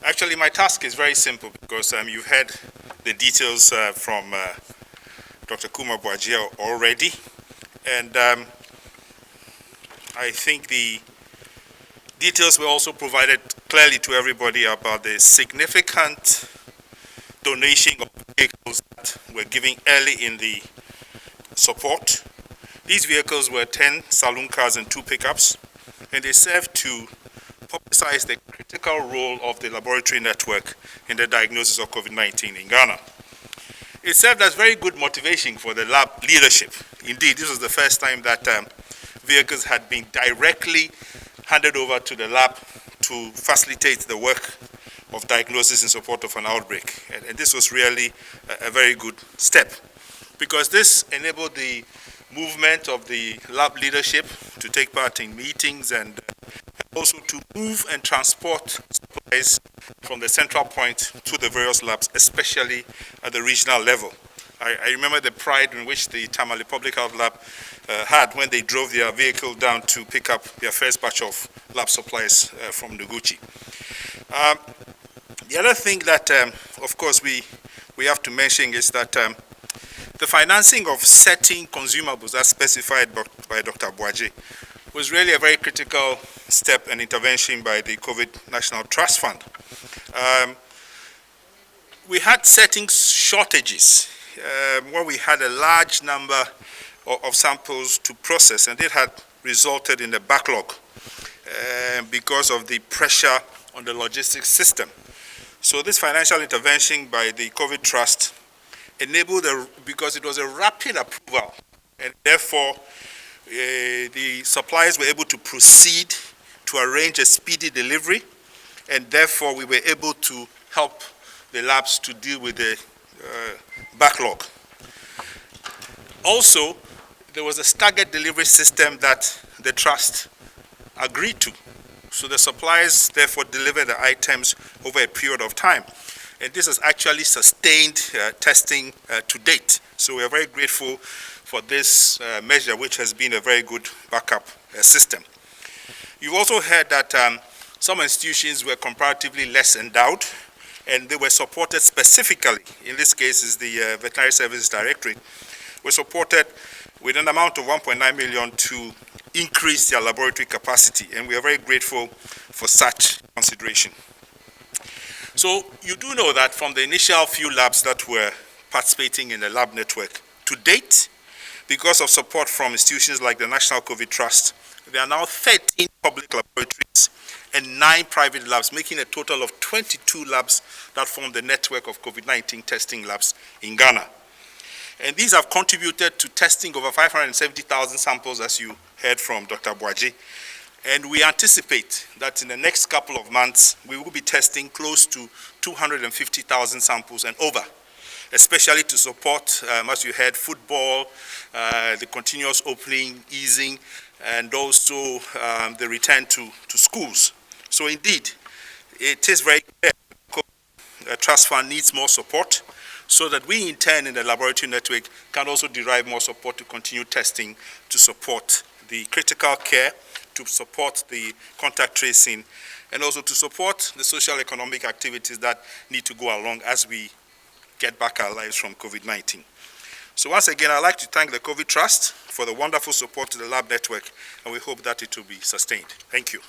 Actually, my task is very simple because you've heard the details from Dr. Kuma Bwajia already, and I think the details were also provided clearly to everybody about the significant donation of vehicles that were given early in the support. These vehicles were 10 saloon cars and 2 pickups, and they served to publicize the critical role of the laboratory network in the diagnosis of COVID-19 in Ghana. It served as very good motivation for the lab leadership. Indeed, this was the first time that vehicles had been directly handed over to the lab to facilitate the work of diagnosis in support of an outbreak. And this was really a very good step, because this enabled the movement of the lab leadership to take part in meetings and also to move and transport supplies from the central point to the various labs, especially at the regional level. I remember the pride in which the Tamale Public Health Lab had when they drove their vehicle down to pick up their first batch of lab supplies from Noguchi. The other thing that, of course, we have to mention is that the financing of certain consumables as specified by Dr. Bwajia was really a very critical step and intervention by the COVID National Trust Fund. We had certain shortages where we had a large number of samples to process, and it had resulted in a backlog because of the pressure on the logistics system. So this financial intervention by the COVID Trust enabled, because it was a rapid approval, and therefore the suppliers were able to proceed to arrange a speedy delivery, and therefore we were able to help the labs to deal with the backlog. Also, there was a staggered delivery system that the trust agreed to. So the suppliers therefore delivered the items over a period of time. And this has actually sustained testing to date. So we are very grateful for this measure, which has been a very good backup system. You've also heard that some institutions were comparatively less endowed, and they were supported specifically. In this case is the Veterinary Services Directorate, were supported with an amount of 1.9 million to increase their laboratory capacity, and we are very grateful for such consideration. So you do know that from the initial few labs that were participating in the lab network, to date, because of support from institutions like the National COVID Trust, there are now 13 public laboratories and 9 private labs, making a total of 22 labs that form the network of COVID-19 testing labs in Ghana. And these have contributed to testing over 570,000 samples, as you heard from Dr. Bwajia. And we anticipate that in the next couple of months, we will be testing close to 250,000 samples and over, especially to support, as you heard, football, the continuous opening, easing, and also the return to schools. So indeed, it is very clear the Trust Fund needs more support, so that we in turn in the laboratory network can also derive more support to continue testing, to support the critical care, to support the contact tracing, and also to support the social economic activities that need to go along as we get back our lives from COVID-19. So once again, I'd like to thank the COVID Trust for the wonderful support to the lab network, and we hope that it will be sustained. Thank you.